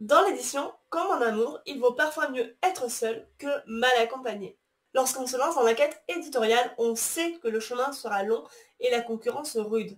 Dans l'édition, comme en amour, il vaut parfois mieux être seul que mal accompagné. Lorsqu'on se lance dans la quête éditoriale, on sait que le chemin sera long et la concurrence rude.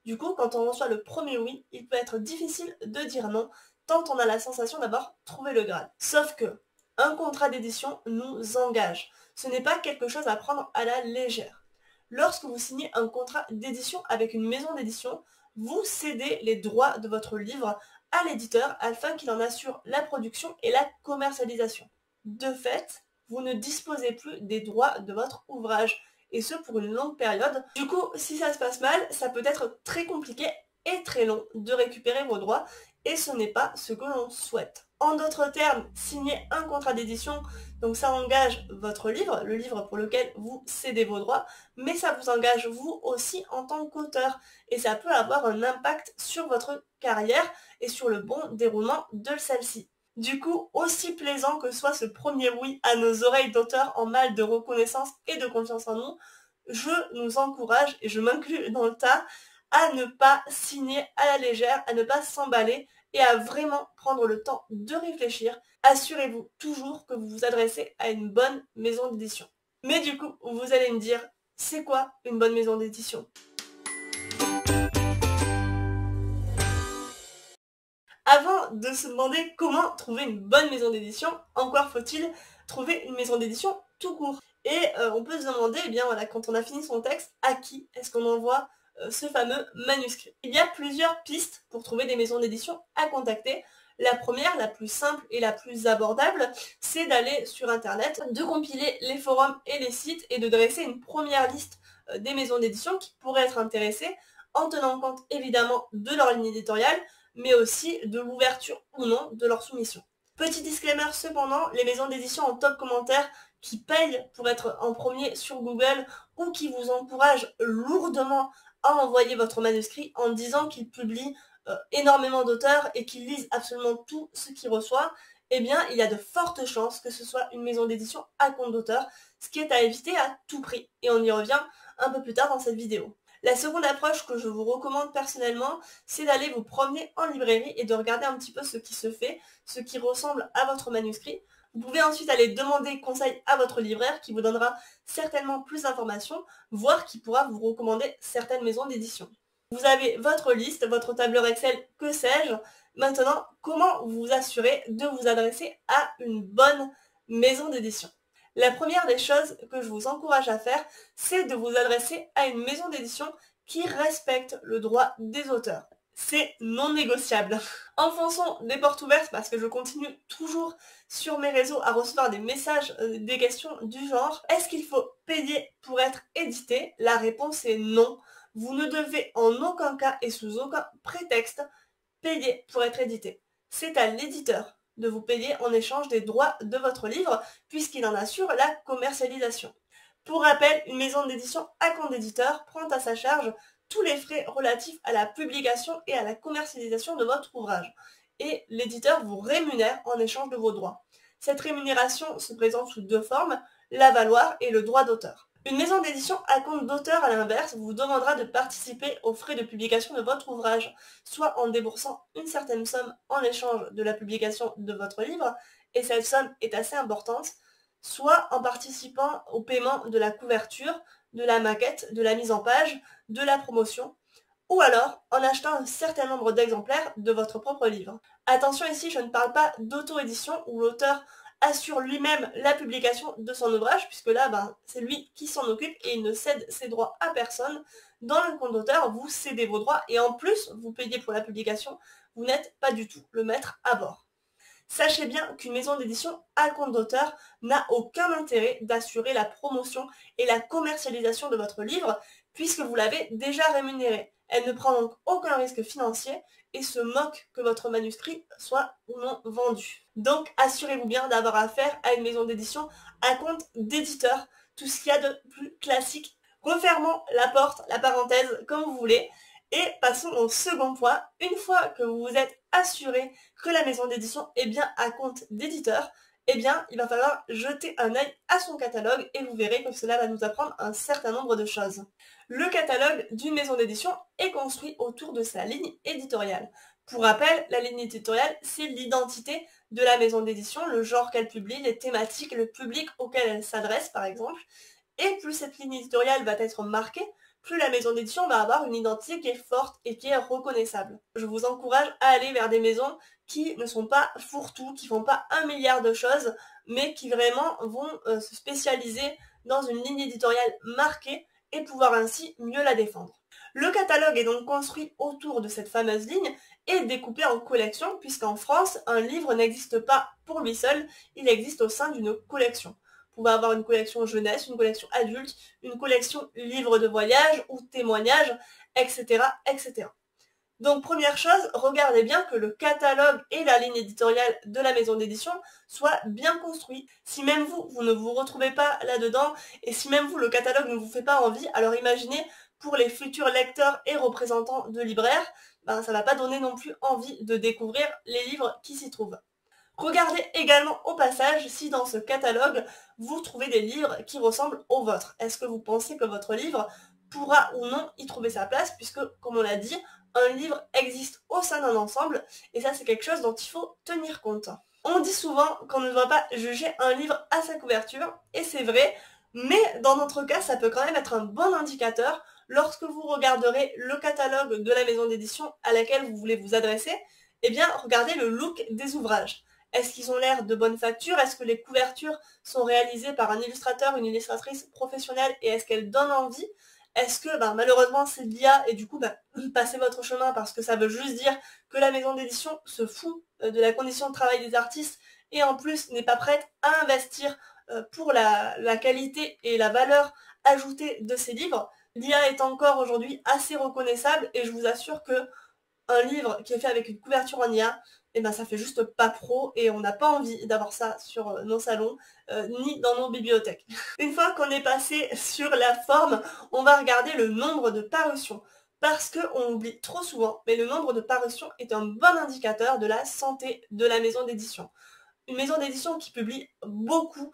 Du coup, quand on reçoit le premier oui, il peut être difficile de dire non, tant on a la sensation d'avoir trouvé le Graal. Sauf que, un contrat d'édition nous engage. Ce n'est pas quelque chose à prendre à la légère. Lorsque vous signez un contrat d'édition avec une maison d'édition, vous cédez les droits de votre livre à l'éditeur afin qu'il en assure la production et la commercialisation. De fait, vous ne disposez plus des droits de votre ouvrage, et ce pour une longue période. Du coup, si ça se passe mal, ça peut être très compliqué et très long de récupérer vos droits, et ce n'est pas ce que l'on souhaite. En d'autres termes, signer un contrat d'édition, donc ça engage votre livre, le livre pour lequel vous cédez vos droits, mais ça vous engage vous aussi en tant qu'auteur, et ça peut avoir un impact sur votre carrière et sur le bon déroulement de celle-ci. Du coup, aussi plaisant que soit ce premier oui à nos oreilles d'auteurs en mal de reconnaissance et de confiance en nous, je nous encourage, et je m'inclus dans le tas, à ne pas signer à la légère, à ne pas s'emballer et à vraiment prendre le temps de réfléchir. Assurez-vous toujours que vous vous adressez à une bonne maison d'édition. Mais du coup, vous allez me dire, c'est quoi une bonne maison d'édition ? Avant de se demander comment trouver une bonne maison d'édition, encore faut-il trouver une maison d'édition tout court. Et on peut se demander, eh bien voilà, quand on a fini son texte, à qui est-ce qu'on envoie ce fameux manuscrit. Il y a plusieurs pistes pour trouver des maisons d'édition à contacter. La première, la plus simple et la plus abordable, c'est d'aller sur internet, de compiler les forums et les sites et de dresser une première liste des maisons d'édition qui pourraient être intéressées, en tenant compte évidemment de leur ligne éditoriale, mais aussi de l'ouverture ou non de leur soumission. Petit disclaimer cependant, les maisons d'édition en top commentaire qui payent pour être en premier sur Google ou qui vous encouragent lourdement à envoyer votre manuscrit en disant qu'ils publient énormément d'auteurs et qu'ils lisent absolument tout ce qu'ils reçoivent, eh bien il y a de fortes chances que ce soit une maison d'édition à compte d'auteur, ce qui est à éviter à tout prix. Et on y revient un peu plus tard dans cette vidéo. La seconde approche que je vous recommande personnellement, c'est d'aller vous promener en librairie et de regarder un petit peu ce qui se fait, ce qui ressemble à votre manuscrit. Vous pouvez ensuite aller demander conseil à votre libraire qui vous donnera certainement plus d'informations, voire qui pourra vous recommander certaines maisons d'édition. Vous avez votre liste, votre tableur Excel, que sais-je. Maintenant, comment vous assurer de vous adresser à une bonne maison d'édition ? La première des choses que je vous encourage à faire, c'est de vous adresser à une maison d'édition qui respecte le droit des auteurs. C'est non négociable. Enfonçons des portes ouvertes parce que je continue toujours sur mes réseaux à recevoir des messages, des questions du genre « Est-ce qu'il faut payer pour être édité ?» La réponse est non. Vous ne devez en aucun cas et sous aucun prétexte payer pour être édité. C'est à l'éditeur de vous payer en échange des droits de votre livre, puisqu'il en assure la commercialisation. Pour rappel, une maison d'édition à compte d'éditeur prend à sa charge tous les frais relatifs à la publication et à la commercialisation de votre ouvrage, et l'éditeur vous rémunère en échange de vos droits. Cette rémunération se présente sous deux formes, l'avaloir et le droit d'auteur. Une maison d'édition à compte d'auteur, à l'inverse, vous demandera de participer aux frais de publication de votre ouvrage, soit en déboursant une certaine somme en échange de la publication de votre livre, et cette somme est assez importante, soit en participant au paiement de la couverture, de la maquette, de la mise en page, de la promotion, ou alors en achetant un certain nombre d'exemplaires de votre propre livre. Attention ici, je ne parle pas d'auto-édition où l'auteur assure lui-même la publication de son ouvrage, puisque là, c'est lui qui s'en occupe et il ne cède ses droits à personne. Dans le compte d'auteur, vous cédez vos droits et en plus, vous payez pour la publication, vous n'êtes pas du tout le maître à bord. Sachez bien qu'une maison d'édition à compte d'auteur n'a aucun intérêt d'assurer la promotion et la commercialisation de votre livre, puisque vous l'avez déjà rémunéré. Elle ne prend donc aucun risque financier et se moque que votre manuscrit soit ou non vendu. Donc assurez-vous bien d'avoir affaire à une maison d'édition à compte d'éditeur, tout ce qu'il y a de plus classique. Refermons la porte, la parenthèse, comme vous voulez, et passons au second point. Une fois que vous vous êtes assuré que la maison d'édition est bien à compte d'éditeur, eh bien, il va falloir jeter un œil à son catalogue et vous verrez que cela va nous apprendre un certain nombre de choses. Le catalogue d'une maison d'édition est construit autour de sa ligne éditoriale. Pour rappel, la ligne éditoriale, c'est l'identité de la maison d'édition, le genre qu'elle publie, les thématiques, le public auquel elle s'adresse par exemple. Et plus cette ligne éditoriale va être marquée, plus la maison d'édition va avoir une identité qui est forte et qui est reconnaissable. Je vous encourage à aller vers des maisons qui ne sont pas fourre-tout, qui font pas 1 milliard de choses, mais qui vraiment vont se spécialiser dans une ligne éditoriale marquée et pouvoir ainsi mieux la défendre. Le catalogue est donc construit autour de cette fameuse ligne et découpé en collections, puisqu'en France, un livre n'existe pas pour lui seul, il existe au sein d'une collection. Vous pouvez avoir une collection jeunesse, une collection adulte, une collection livres de voyage ou témoignages, etc., etc. Donc première chose, regardez bien que le catalogue et la ligne éditoriale de la maison d'édition soient bien construits. Si même vous ne vous retrouvez pas là-dedans, et si même vous, le catalogue ne vous fait pas envie, alors imaginez pour les futurs lecteurs et représentants de libraires, ça va pas donner non plus envie de découvrir les livres qui s'y trouvent. Regardez également au passage si dans ce catalogue, vous trouvez des livres qui ressemblent aux vôtres. Est-ce que vous pensez que votre livre pourra ou non y trouver sa place, puisque, comme on l'a dit, un livre existe au sein d'un ensemble, et ça c'est quelque chose dont il faut tenir compte. On dit souvent qu'on ne doit pas juger un livre à sa couverture, et c'est vrai, mais dans notre cas, ça peut quand même être un bon indicateur lorsque vous regarderez le catalogue de la maison d'édition à laquelle vous voulez vous adresser. Eh bien, regardez le look des ouvrages. Est-ce qu'ils ont l'air de bonne facture? Est-ce que les couvertures sont réalisées par un illustrateur, une illustratrice professionnelle, et est-ce qu'elles donnent envie? Est-ce que malheureusement c'est de l'IA et du coup passez votre chemin, parce que ça veut juste dire que la maison d'édition se fout de la condition de travail des artistes et en plus n'est pas prête à investir pour la qualité et la valeur ajoutée de ces livres. L'IA est encore aujourd'hui assez reconnaissable et je vous assure que un livre qui est fait avec une couverture en IA, ça fait juste pas pro et on n'a pas envie d'avoir ça sur nos salons ni dans nos bibliothèques. Une fois qu'on est passé sur la forme, on va regarder le nombre de parutions. Parce qu'on oublie trop souvent, mais le nombre de parutions est un bon indicateur de la santé de la maison d'édition. Une maison d'édition qui publie beaucoup,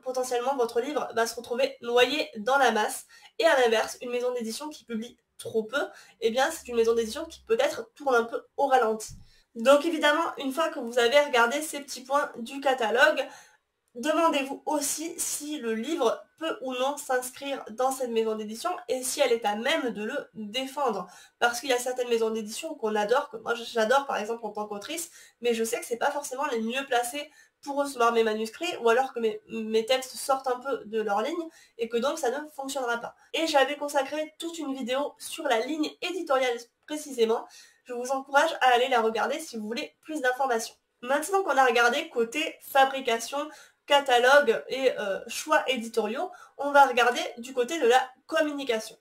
potentiellement votre livre va se retrouver noyé dans la masse. Et à l'inverse, une maison d'édition qui publie trop peu, c'est une maison d'édition qui peut-être tourne un peu au ralenti. Donc évidemment, une fois que vous avez regardé ces petits points du catalogue, demandez-vous aussi si le livre peut ou non s'inscrire dans cette maison d'édition et si elle est à même de le défendre. Parce qu'il y a certaines maisons d'édition qu'on adore, que moi j'adore par exemple en tant qu'autrice, mais je sais que c'est pas forcément les mieux placés pour recevoir mes manuscrits, ou alors que mes textes sortent un peu de leur ligne et que donc ça ne fonctionnera pas. Et j'avais consacré toute une vidéo sur la ligne éditoriale précisément. Je vous encourage à aller la regarder si vous voulez plus d'informations. Maintenant qu'on a regardé côté fabrication, catalogue et choix éditoriaux, on va regarder du côté de la communication.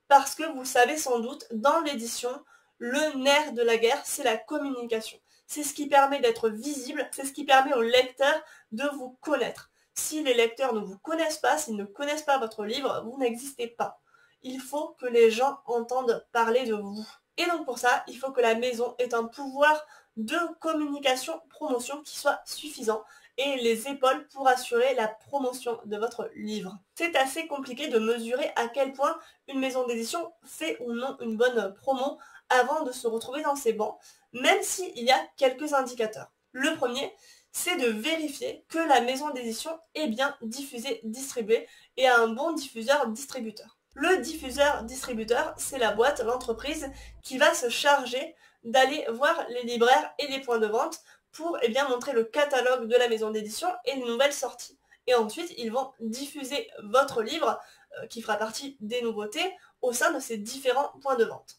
Parce que vous savez sans doute, dans l'édition, le nerf de la guerre, c'est la communication. C'est ce qui permet d'être visible, c'est ce qui permet aux lecteurs de vous connaître. Si les lecteurs ne vous connaissent pas, s'ils ne connaissent pas votre livre, vous n'existez pas. Il faut que les gens entendent parler de vous. Et donc pour ça, il faut que la maison ait un pouvoir de communication, promotion qui soit suffisant et les épaules pour assurer la promotion de votre livre. C'est assez compliqué de mesurer à quel point une maison d'édition fait ou non une bonne promo avant de se retrouver dans ses bancs, même s'il y a quelques indicateurs. Le premier, c'est de vérifier que la maison d'édition est bien diffusée, distribuée et a un bon diffuseur-distributeur. Le diffuseur-distributeur, c'est la boîte, l'entreprise qui va se charger d'aller voir les libraires et les points de vente pour montrer le catalogue de la maison d'édition et les nouvelles sorties. Et ensuite, ils vont diffuser votre livre, qui fera partie des nouveautés, au sein de ces différents points de vente.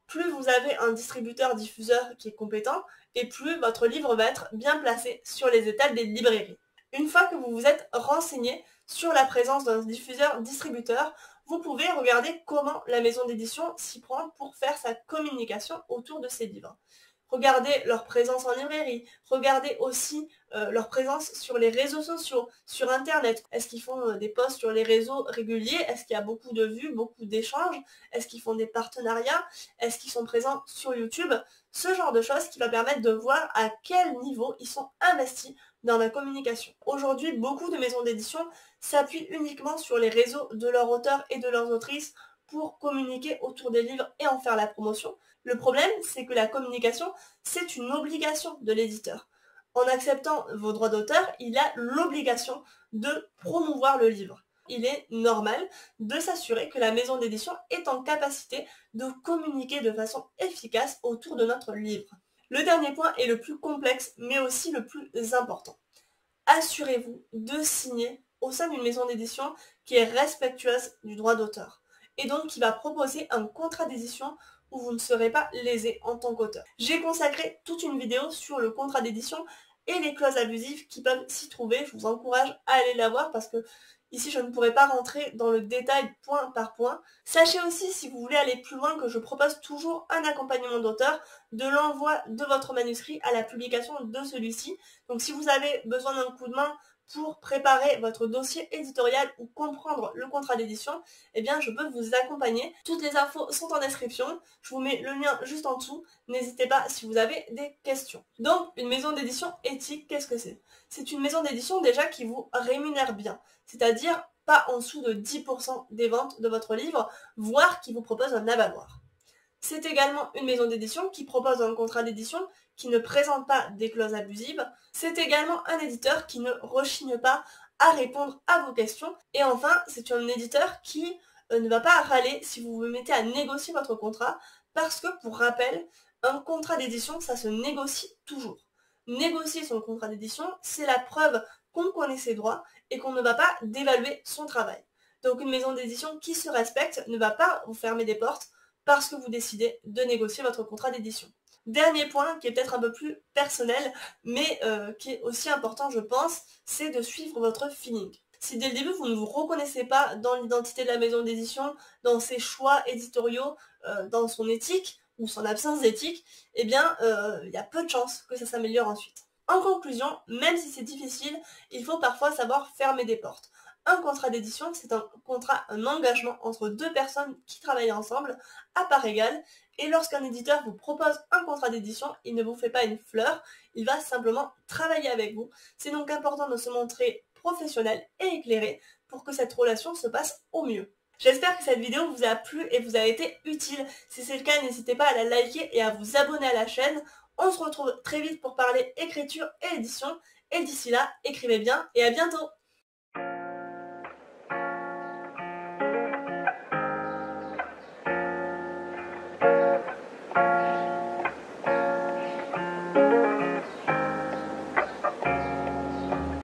Plus vous avez un distributeur-diffuseur qui est compétent, et plus votre livre va être bien placé sur les étals des librairies. Une fois que vous vous êtes renseigné sur la présence d'un diffuseur-distributeur, vous pouvez regarder comment la maison d'édition s'y prend pour faire sa communication autour de ses livres. Regardez leur présence en librairie, regardez aussi leur présence sur les réseaux sociaux, sur internet. Est-ce qu'ils font des posts sur les réseaux réguliers? Est-ce qu'il y a beaucoup de vues, beaucoup d'échanges? Est-ce qu'ils font des partenariats? Est-ce qu'ils sont présents sur YouTube? Ce genre de choses qui va permettre de voir à quel niveau ils sont investis dans la communication. Aujourd'hui, beaucoup de maisons d'édition s'appuient uniquement sur les réseaux de leurs auteurs et de leurs autrices pour communiquer autour des livres et en faire la promotion. Le problème, c'est que la communication, c'est une obligation de l'éditeur. En acceptant vos droits d'auteur, il a l'obligation de promouvoir le livre. Il est normal de s'assurer que la maison d'édition est en capacité de communiquer de façon efficace autour de notre livre. Le dernier point est le plus complexe, mais aussi le plus important. Assurez-vous de signer au sein d'une maison d'édition qui est respectueuse du droit d'auteur et donc qui va proposer un contrat d'édition où vous ne serez pas lésé en tant qu'auteur. J'ai consacré toute une vidéo sur le contrat d'édition et les clauses abusives qui peuvent s'y trouver. Je vous encourage à aller la voir parce que ici je ne pourrai pas rentrer dans le détail point par point. Sachez aussi, si vous voulez aller plus loin, que je propose toujours un accompagnement d'auteur de l'envoi de votre manuscrit à la publication de celui-ci. Donc si vous avez besoin d'un coup de main pour préparer votre dossier éditorial ou comprendre le contrat d'édition, eh bien je peux vous accompagner. Toutes les infos sont en description, je vous mets le lien juste en dessous, n'hésitez pas si vous avez des questions. Donc une maison d'édition éthique, qu'est-ce que c'est? C'est une maison d'édition déjà qui vous rémunère bien, c'est-à-dire pas en dessous de 10% des ventes de votre livre, voire qui vous propose un avaloir. C'est également une maison d'édition qui propose un contrat d'édition qui ne présente pas des clauses abusives. C'est également un éditeur qui ne rechigne pas à répondre à vos questions. Et enfin, c'est un éditeur qui ne va pas râler si vous vous mettez à négocier votre contrat, parce que, pour rappel, un contrat d'édition, ça se négocie toujours. Négocier son contrat d'édition, c'est la preuve qu'on connaît ses droits et qu'on ne va pas dévaluer son travail. Donc une maison d'édition qui se respecte ne va pas vous fermer des portes parce que vous décidez de négocier votre contrat d'édition. Dernier point, qui est peut-être un peu plus personnel, mais qui est aussi important je pense, c'est de suivre votre feeling. Si dès le début vous ne vous reconnaissez pas dans l'identité de la maison d'édition, dans ses choix éditoriaux, dans son éthique, ou son absence d'éthique, eh bien il y a peu de chances que ça s'améliore ensuite. En conclusion, même si c'est difficile, il faut parfois savoir fermer des portes. Un contrat d'édition, c'est un contrat, un engagement entre deux personnes qui travaillent ensemble à part égale. Et lorsqu'un éditeur vous propose un contrat d'édition, il ne vous fait pas une fleur, il va simplement travailler avec vous. C'est donc important de se montrer professionnel et éclairé pour que cette relation se passe au mieux. J'espère que cette vidéo vous a plu et vous a été utile. Si c'est le cas, n'hésitez pas à la liker et à vous abonner à la chaîne. On se retrouve très vite pour parler écriture et édition. Et d'ici là, écrivez bien et à bientôt!